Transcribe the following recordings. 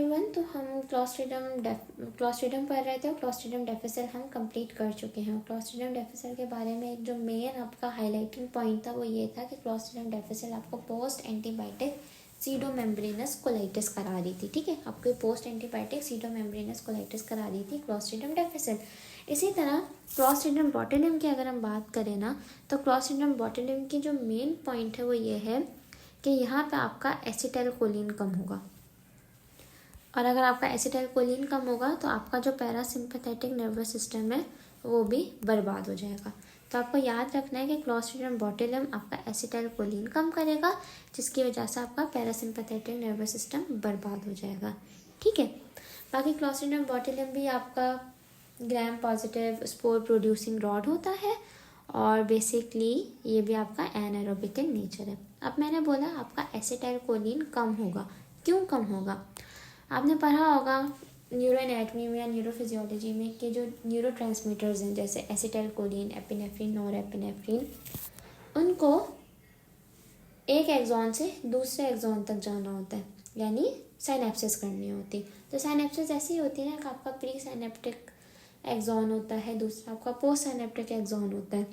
Everyone, तो हम Clostridium पढ़ रहे थे और क्लॉस्ट्रिडियम डिफिसिल हम कंप्लीट कर चुके हैं। क्लॉस्ट्रिडियम डिफिसिल के बारे में एक जो मेन आपका हाईलाइटिंग पॉइंट था वो ये था कि क्लॉस्ट्रिडियम डिफिसिल आपको पोस्ट एंटीबायोटिक सीडोमेम्ब्रेनस कोलाइटिस करा रही थी। ठीक है, आपको पोस्ट एंटीबायोटिक सीडोमेम्ब्रेनस कोलाइटिस करा रही थी क्लॉस्ट्रिडियम डिफिसिल। इसी तरह क्लॉस्ट्रिडियम बॉटुलिनम की अगर हम बात करें ना, तो क्लॉस्ट्रिडियम बॉटुलिनम की जो मेन पॉइंट है वो ये है कि यहाँ पे आपका एसिटाइलकोलिन कम होगा, और अगर आपका एसिटाइलकोलिन कम होगा तो आपका जो पैरासिम्पथेटिक नर्वस सिस्टम है वो भी बर्बाद हो जाएगा। तो आपको याद रखना है कि क्लॉस्ट्रिडियम बॉटुलिनम आपका एसिटाइलकोलिन कम करेगा, जिसकी वजह से आपका पैरासिम्पथेटिक नर्वस सिस्टम बर्बाद हो जाएगा। ठीक है, बाकी क्लॉस्ट्रिडियम बॉटुलिनम भी आपका gram positive spore producing rod होता है, और बेसिकली ये भी आपका एनारोबिक इन नेचर है। अब मैंने बोला आपका एसिटाइलकोलिन कम होगा, क्यों कम होगा? आपने पढ़ा होगा न्यूरो एनाटमी में या न्यूरोफिजियोलॉजी में कि जो न्यूरो ट्रांसमीटर्स हैं जैसे एसिटाइलकोलिन, एपिनेफ्रिन, नॉरएपिनेफ्रिन, उनको एक एक्सॉन से दूसरे एक्सॉन तक जाना होता है, यानी साइनेप्सिस करनी होती। तो साइनेप्सिस ऐसी होती है ना कि आपका प्री साइनेप्टिक एक्सॉन होता है, दूसरा आपका पोस्ट साइनेप्टिक एक्सॉन होता है।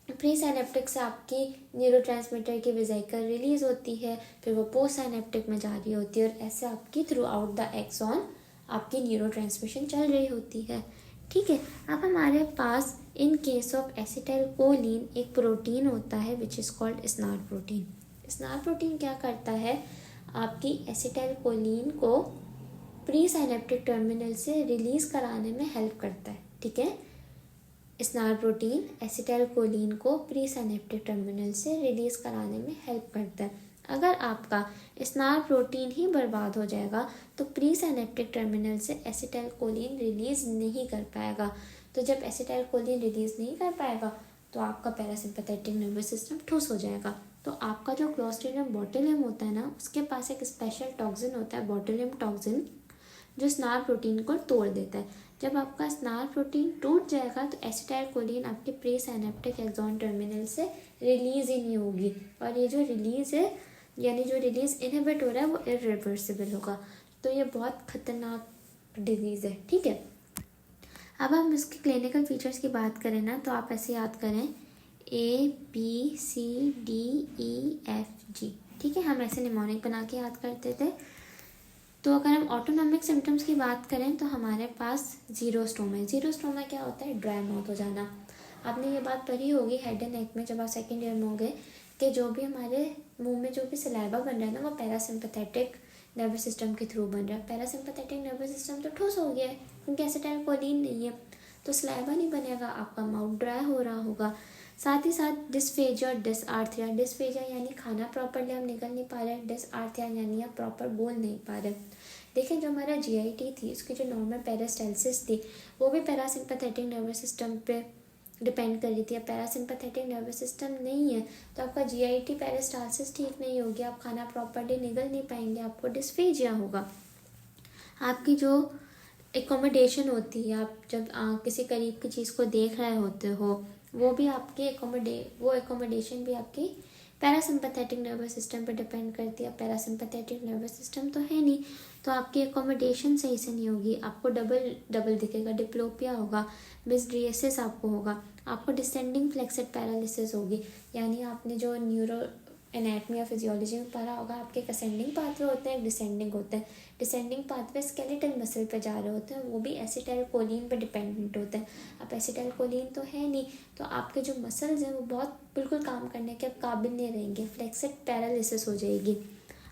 प्री साइनेप्टिक से आपकी न्यूरोट्रांसमीटर की वेसिकल रिलीज होती है, फिर वो पोस्ट साइनेप्टिक में जा रही होती है, और ऐसे आपकी थ्रू आउट द एक्सॉन आपकी न्यूरो ट्रांसमिशन चल रही होती है। ठीक है, अब हमारे पास इन केस ऑफ एसिटाइलकोलिन एक प्रोटीन होता है which is called snare protein. Snare protein क्या करता है, आपकी एसिटाइलकोलिन को प्री साइनेप्टिक टर्मिनल से रिलीज कराने में हेल्प करता है। ठीक है, स्नार प्रोटीन एसिटाइलकोलिन को प्री साइनेप्टिक टर्मिनल से रिलीज कराने में हेल्प करता है। अगर आपका स्नार प्रोटीन ही बर्बाद हो जाएगा तो प्री साइनेप्टिक टर्मिनल से एसिटाइलकोलिन रिलीज नहीं कर पाएगा। तो जब एसिटाइलकोलिन रिलीज नहीं कर पाएगा तो आपका पैरासिम्पथेटिक नर्वस सिस्टम ठुस हो जाएगा। तो आपका जो क्लॉस्ट्रिडियम बॉटुलिनम होता है ना, उसके पास एक स्पेशल टॉक्सिन होता है, बॉटुलिनम टॉक्सिन, जो स्नार प्रोटीन को तोड़ देता है। जब आपका स्नार प्रोटीन टूट जाएगा तो एसिटाइलकोलिन आपके प्री साइनेप्टिक एक्सॉन टर्मिनल से रिलीज ही नहीं होगी, और ये जो रिलीज है यानी जो रिलीज इनहिबिट हो रहा है वो इरिवर्सिबल होगा। तो ये बहुत खतरनाक डिजीज़ है। ठीक है, अब हम इसके क्लिनिकल फीचर्स की बात करें ना, तो आप ऐसे याद करें ABCDEFG। ठीक है, हम ऐसे निमोनिक बना के याद करते थे। तो अगर हम ऑटोनॉमिक सिम्टम्स की बात करें तो हमारे पास जीरोस्टोमा है। जीरोस्टोमा क्या होता है? ड्राई माउथ हो जाना। आपने ये बात पढ़ी होगी हेड एंड नेक में जब आप सेकेंड ईयर में होंगे कि जो भी हमारे मुंह में जो भी सलाइवा बन रहा है ना, वो पैरासिम्पथेटिक नर्वस सिस्टम के थ्रू बन रहा है। पैरासिम्पथेटिक नर्वस सिस्टम तो ठोस हो गया है क्योंकि एसिटाइलकोलिन नहीं है, तो सलाइवा नहीं बनेगा, आपका माउथ ड्राई हो रहा होगा। साथ ही साथ डिस्फेजिया और डिसआर्थिया। डिस्फेजिया यानी खाना प्रॉपरली हम निकल नहीं पा रहे, डिसआर्थिया यानी आप प्रॉपर बोल नहीं पा रहे। देखिए, जो हमारा GIT थी उसकी जो नॉर्मल पेरिस्टाल्सिस थी वो भी पैरासिम्पथेटिक नर्वस सिस्टम पे डिपेंड कर रही थी। अब पैरासिम्पथेटिक नर्वस सिस्टम नहीं है तो आपका GIT पेरिस्टाल्सिस ठीक नहीं होगी, आप खाना प्रॉपरली निगल नहीं पाएंगे, आपको डिस्फेजिया होगा। आपकी जो एकोमोडेशन होती है, आप जब किसी करीब की चीज़ को देख रहे होते हो, वो भी आपकी एकोमोडेशन भी आपकी पैरासिम्पथेटिक नर्वस सिस्टम पर डिपेंड करती है। पैरासिम्पथेटिक नर्वस सिस्टम तो है नहीं, तो आपकी एकोमोडेशन सही से नहीं होगी, आपको डबल डबल दिखेगा, डिप्लोपिया होगा, मिसड्रिएसिस आपको होगा, आपको डिसेंडिंग फ्लेक्सिड पैरालिसिस होगी। यानी आपने जो न्यूरो एनाटमी या फिजियोलॉजी में पढ़ा होगा, आपके एक असेंडिंग पाथवे होते हैं, एक डिसेंडिंग होते हैं। डिसेंडिंग पाथवे स्केलेटल मसल पे जा रहे होते हैं, वो भी एसिटाइलकोलिन पे डिपेंडेंट होते हैं। अब एसिटाइलकोलिन तो है नहीं, तो आपके जो मसल्स हैं वो बहुत बिल्कुल काम करने के काबिल नहीं रहेंगे, फ्लेक्सिड पैरालिसिस हो जाएगी,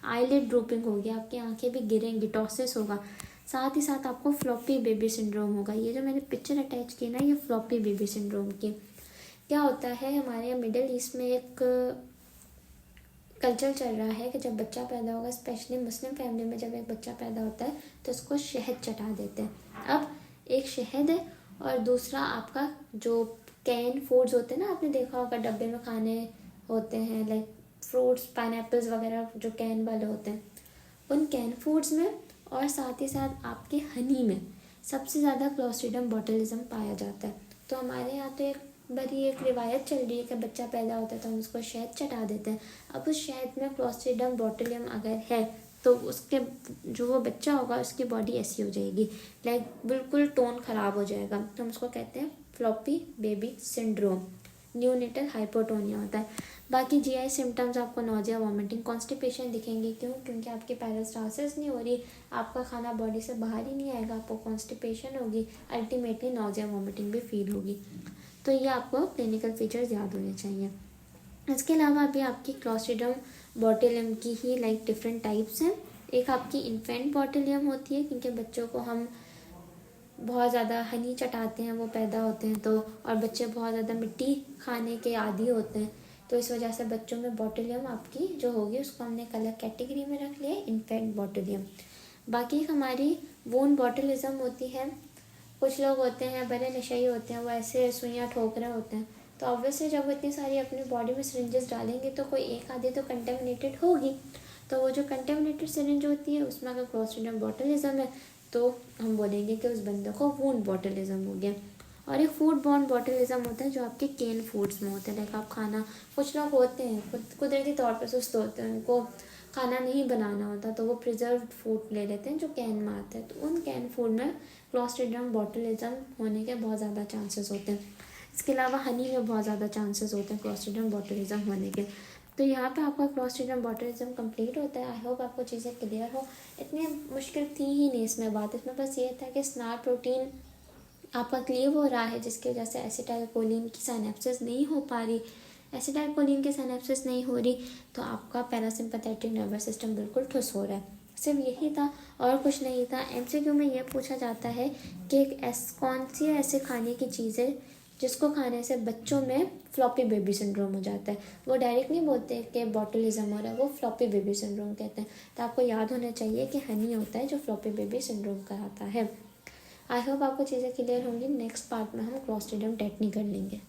आईलिड ड्रूपिंग होगी, आपकी आंखें भी गिरेंगी, टॉसिस होगा। साथ ही साथ आपको फ्लॉपी बेबी सिंड्रोम होगा। ये जो मैंने पिक्चर अटैच की ना, ये फ्लॉपी बेबी सिंड्रोम की। क्या होता है, हमारे यहाँ मिडिल ईस्ट में एक कल्चर चल रहा है कि जब बच्चा पैदा होगा, स्पेशली मुस्लिम फैमिली में जब एक बच्चा पैदा होता है तो उसको शहद चटा देते हैं। अब एक शहद है और दूसरा आपका जो कैन फूड्स होते हैं ना, आपने देखा होगा डब्बे में खाने होते हैं, लाइक फ्रूट्स, पाइनएप्पल्स वगैरह जो कैन वाले होते हैं, उन कैन फूड्स में और साथ ही साथ आपके हनी में सबसे ज़्यादा क्लॉस्ट्रिडियम बॉटुलिज्म पाया जाता है। तो हमारे यहाँ तो एक रिवायत चल रही है कि बच्चा पैदा होता है तो हम उसको शहद चटा देते हैं। अब उस शहद में क्लॉस्ट्रिडियम बॉटुलिज्म अगर है तो उसके जो वो बच्चा होगा उसकी बॉडी ऐसी हो जाएगी, लाइक बिल्कुल टोन ख़राब हो जाएगा। तो हम उसको कहते हैं floppy baby syndrome, neonatal hypotonia होता है। बाकी जीआई सिम्टम्स आपको नोजिया, वॉमिटिंग, कॉन्स्टिपेशन दिखेंगे। क्यों? क्योंकि आपकी पेरिस्टालसिस नहीं हो रही, आपका खाना बॉडी से बाहर ही नहीं आएगा, आपको कॉन्स्टिपेशन होगी, अल्टीमेटली नोजिया वॉमिटिंग भी फील होगी। तो ये आपको क्लिनिकल फीचर्स याद होने चाहिए। इसके अलावा अभी आपकी क्लॉस्ट्रिडियम बोटुलियम की ही लाइक डिफरेंट टाइप्स हैं। एक आपकी इन्फेंट बोटुलियम होती है, क्योंकि बच्चों को हम बहुत ज़्यादा हनी चटाते हैं, वो पैदा होते हैं तो, और बच्चे बहुत ज़्यादा मिट्टी खाने के आदी होते हैं, तो इस वजह से बच्चों में बोटुलियम आपकी जो होगी उसको हमने एक अलग कैटेगरी में रख लिया है, इन्फेंट बोटुलियम। बाकी हमारी वोन बोटुलिज्म होती है। कुछ लोग होते हैं बड़े नशेई होते हैं, वो ऐसे सुइयाँ ठोक रहे होते हैं, तो ऑब्वियसली जब वो इतनी सारी अपनी बॉडी में सिरिंजेस डालेंगे तो कोई एक आधी तो कंटेमिनेटेड होगी। तो वो जो कंटेमिनेटेड सिरिंज होती है उसमें अगर क्लॉस्ट्रिडियम बोटुलिज्म है तो हम बोलेंगे कि उस बंदे को वूंड बोटुलिज्म हो गया। और एक फूड बॉर्न बोटुलिज्म होता है जो आपके केन फूड्स में होता है। लाइक आप खाना, कुछ लोग होते हैं कुदरती तौर पर सुस्त होते हैं, उनको खाना नहीं बनाना होता, तो वो प्रिजर्व्ड फूड ले लेते हैं जो कैन में आता है, तो उन कैन फूड में क्लॉस्ट्रिडियम बोटुलिज्म होने के बहुत ज़्यादा चांसेस होते हैं। इसके अलावा हनी में बहुत ज़्यादा चांसेस होते हैं क्लॉस्ट्रिडियम बोटुलिज्म होने के। तो यहाँ पे आपका क्लॉस्ट्रिडियम बोटुलिज्म कंप्लीट होता है। आई होप आपको चीज़ें क्लियर हो। इतनी मुश्किल थी ही नहीं इसमें बात, इसमें बस ये था कि स्नार प्रोटीन आपका क्लीव हो रहा है, जिसकी वजह से एसिटाइलकोलिन की सिनेप्सिस नहीं हो पा रही। एसिटाइलकोलिन की सिनेप्सिस नहीं हो रही तो आपका पैरासिम्पैथेटिक नर्वस सिस्टम बिल्कुल ठुस हो रहा है। सिर्फ यही था और कुछ नहीं था। एमसीक्यू में यह पूछा जाता है कि कौन सी ऐसे खाने की चीज़ है जिसको खाने से बच्चों में फ्लॉपी बेबी सिंड्रोम हो जाता है। वो डायरेक्ट नहीं बोलते कि बोटुलिज्म हो रहा है, वो फ्लॉपी बेबी सिंड्रोम कहते हैं। तो आपको याद होना चाहिए कि हनी होता है जो फ्लॉपी बेबी सिंड्रोम कराता है। आई होप आपको चीज़ें क्लियर होंगी। नेक्स्ट पार्ट में हम क्लॉस्ट्रिडियम टेटनी कर लेंगे।